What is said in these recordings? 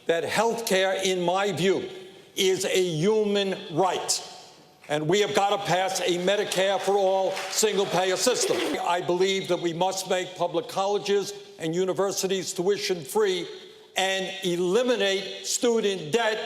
that health care, in my view, is a human right. And we have got to pass a Medicare for all single-payer system. I believe that we must make public colleges and universities tuition-free and eliminate student debt,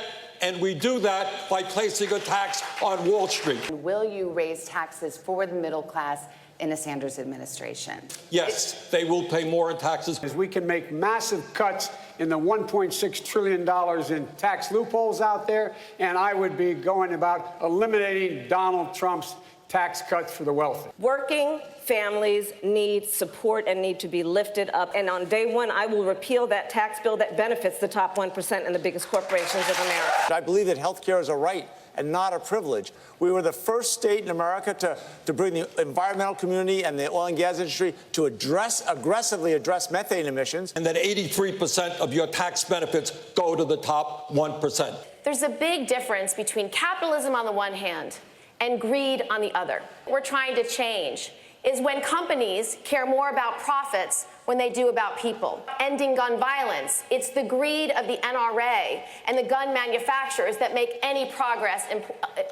and we do that by placing a tax on Wall Street. Will you raise taxes for the middle class in a Sanders administration? Yes, they will pay more in taxes. We can make massive cuts in the $1.6 trillion in tax loopholes out there, and I would be going about eliminating Donald Trump's tax cuts for the wealthy. Working families need support and need to be lifted up. And on day one, I will repeal that tax bill that benefits the top 1% and the biggest corporations of America. I believe that health care is a right and not a privilege. We were the first state in America to bring the environmental community and the oil and gas industry to aggressively address methane emissions. And that 83% of your tax benefits go to the top 1%. There's a big difference between capitalism on the one hand and greed on the other. What we're trying to change is when companies care more about profits when they do about people. Ending gun violence, it's the greed of the NRA and the gun manufacturers that make any progress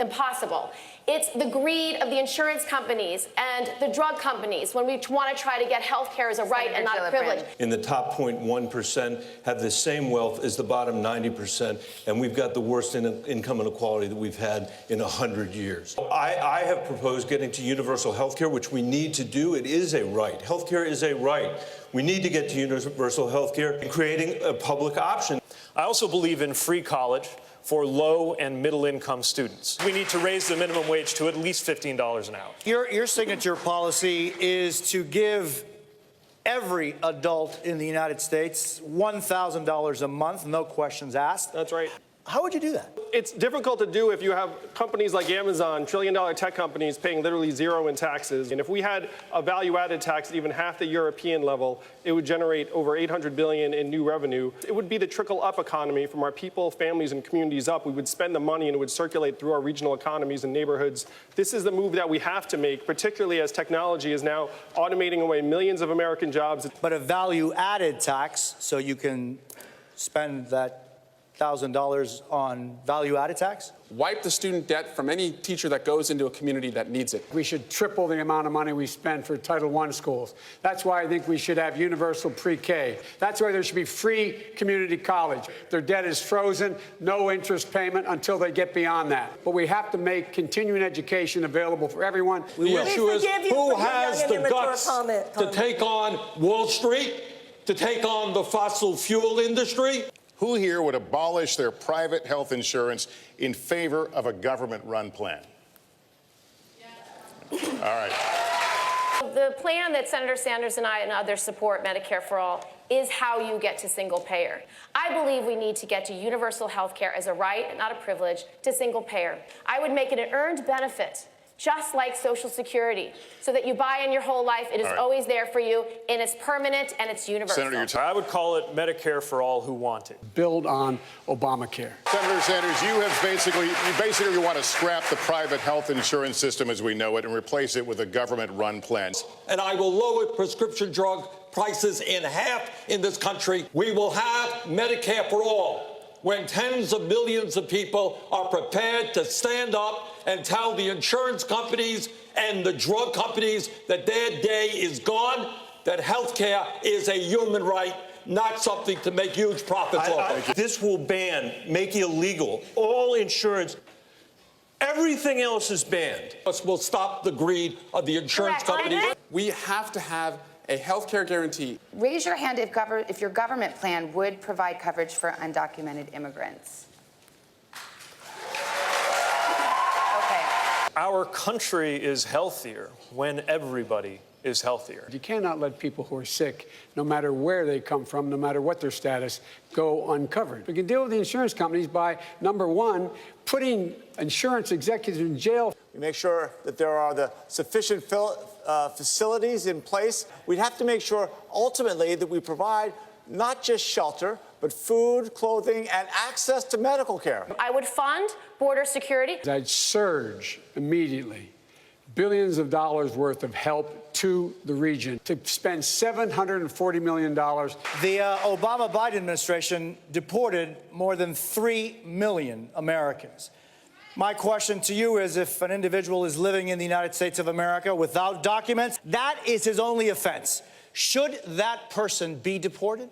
impossible. It's the greed of the insurance companies and the drug companies when we want to try to get health care as a right and not a privilege. In the top 0.1% have the same wealth as the bottom 90%, and we've got the worst income inequality that we've had in 100 years. I have proposed getting to universal health care, which we need to do. It is a right. Health care is a right. We need to get to universal health care and creating a public option. I also believe in free college for low and middle income students. We need to raise the minimum wage to at least $15 an hour. Your signature policy is to give every adult in the United States $1,000 a month, no questions asked. That's right. How would you do that? It's difficult to do if you have companies like Amazon, trillion-dollar tech companies paying literally zero in taxes. And if we had a value-added tax at even half the European level, it would generate over $800 billion in new revenue. It would be the trickle-up economy from our people, families, and communities up. We would spend the money and it would circulate through our regional economies and neighborhoods. This is the move that we have to make, particularly as technology is now automating away millions of American jobs. But a value-added tax, so you can spend that $1,000 on value-added tax? Wipe the student debt from any teacher that goes into a community that needs it. We should triple the amount of money we spend for Title I schools. That's why I think we should have universal pre-K. That's why there should be free community college. Their debt is frozen, no interest payment until they get beyond that. But we have to make continuing education available for everyone. The issue is who has the guts to take on Wall Street, to take on the fossil fuel industry? Who here would abolish their private health insurance in favor of a government-run plan? Yeah. All right. The plan that Senator Sanders and I and others support, Medicare for All, is how you get to single payer. I believe we need to get to universal health care as a right, not a privilege, to single payer. I would make it an earned benefit, just like Social Security, so that you buy in your whole life. It is always there for you, and it's permanent, and it's universal. Senator, I would call it Medicare for all who want it. Build on Obamacare. Senator Sanders, you basically want to scrap the private health insurance system as we know it and replace it with a government-run plan. And I will lower prescription drug prices in half in this country. We will have Medicare for all, when tens of millions of people are prepared to stand up and tell the insurance companies and the drug companies that their day is gone, that health care is a human right, not something to make huge profits off of. This will make illegal all insurance. Everything else is banned. This will stop the greed of the insurance companies. We have to have a health care guarantee. Raise your hand if your government plan would provide coverage for undocumented immigrants. Okay. Our country is healthier when everybody is healthier. You cannot let people who are sick, no matter where they come from, no matter what their status, go uncovered. We can deal with the insurance companies by, number one, putting insurance executives in jail. We make sure that there are the sufficient facilities in place. We'd have to make sure, ultimately, that we provide not just shelter, but food, clothing, and access to medical care. I would fund border security. I'd surge immediately billions of dollars worth of help to the region, to spend $740 million. The Obama-Biden administration deported more than 3 million Americans. My question to you is, if an individual is living in the United States of America without documents, that is his only offense. Should that person be deported?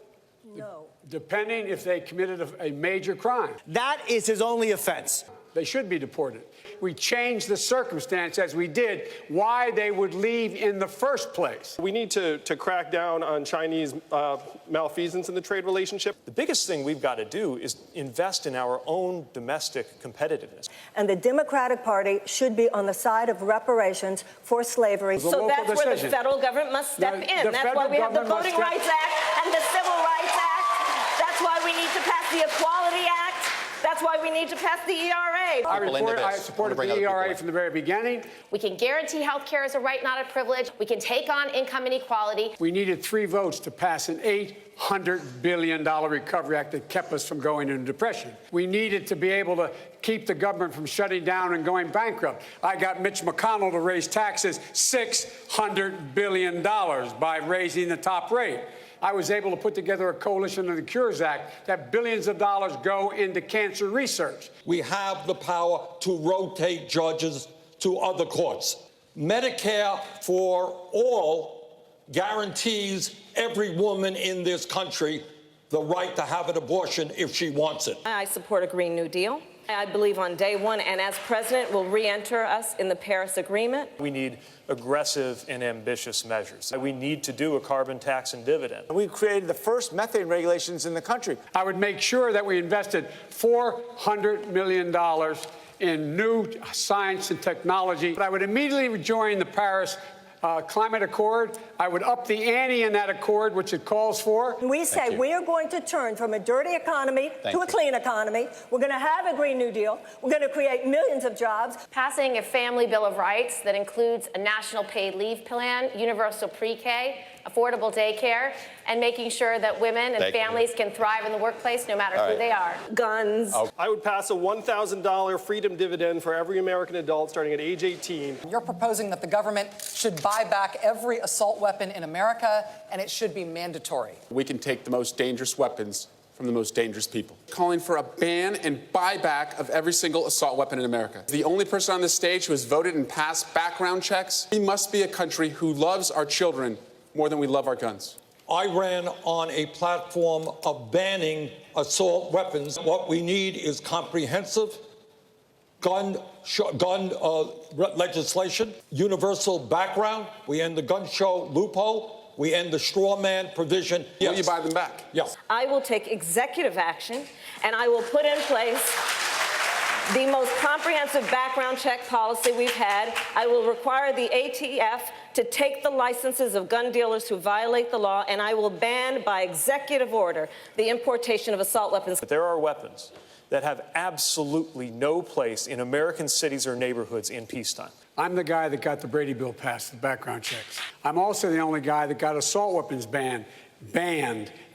No. Depending if they committed a major crime. That is his only offense. They should be deported. We changed the circumstance as we did why they would leave in the first place. We need to crack down on Chinese malfeasance in the trade relationship. The biggest thing we've got to do is invest in our own domestic competitiveness. And the Democratic Party should be on the side of reparations for slavery. So that's where the federal government must step in. That's why we have the Voting Rights Act and the Civil Rights Act. That's why we need to pass the Equality Act. That's why we need to pass the ERA. I supported the ERA from the very beginning. We can guarantee health care is a right, not a privilege. We can take on income inequality. We needed 3 votes to pass an $800 billion Recovery Act that kept us from going into depression. We needed to be able to keep the government from shutting down and going bankrupt. I got Mitch McConnell to raise taxes $600 billion by raising the top rate. I was able to put together a coalition of the Cures Act that billions of dollars go into cancer research. We have the power to rotate judges to other courts. Medicare for all guarantees every woman in this country the right to have an abortion if she wants it. I support a Green New Deal. I believe on day one, and as president, will re-enter us in the Paris Agreement. We need aggressive and ambitious measures. We need to do a carbon tax and dividend. We created the first methane regulations in the country. I would make sure that we invested $400 million in new science and technology. I would immediately join the Paris Climate Accord. I would up the ante in that accord, which it calls for. We say we are going to turn from a dirty economy to a clean economy. We're going to have a Green New Deal. We're going to create millions of jobs. Passing a family bill of rights that includes a national paid leave plan, universal pre-K, affordable daycare, and making sure that women and families can thrive in the workplace no matter who they are. Guns. I would pass a $1,000 freedom dividend for every American adult starting at age 18. You're proposing that the government should buy back every assault weapon in America, and it should be mandatory. We can take the most dangerous weapons from the most dangerous people. Calling for a ban and buyback of every single assault weapon in America. The only person on this stage who has voted and passed background checks. We must be a country who loves our children more than we love our guns. I ran on a platform of banning assault weapons. What we need is comprehensive gun legislation, universal background. We end the gun show loophole. We end the straw man provision. Will you buy them back? Yes. I will take executive action, and I will put in place the most comprehensive background check policy we've had. I will require the ATF to take the licenses of gun dealers who violate the law, and I will ban by executive order the importation of assault weapons. But there are weapons that have absolutely no place in American cities or neighborhoods in peacetime. I'm the guy that got the Brady bill passed, the background checks. I'm also the only guy that got assault weapons banned,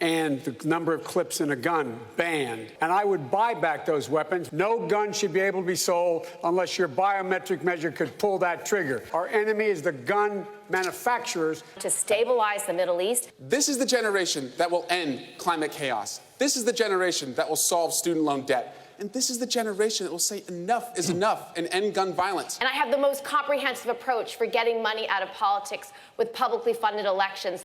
and the number of clips in a gun banned. And I would buy back those weapons. No gun should be able to be sold unless your biometric measure could pull that trigger. Our enemy is the gun manufacturers. To stabilize the Middle East. This is the generation that will end climate chaos. This is the generation that will solve student loan debt. And this is the generation that will say enough is enough and end gun violence. And I have the most comprehensive approach for getting money out of politics with publicly funded elections.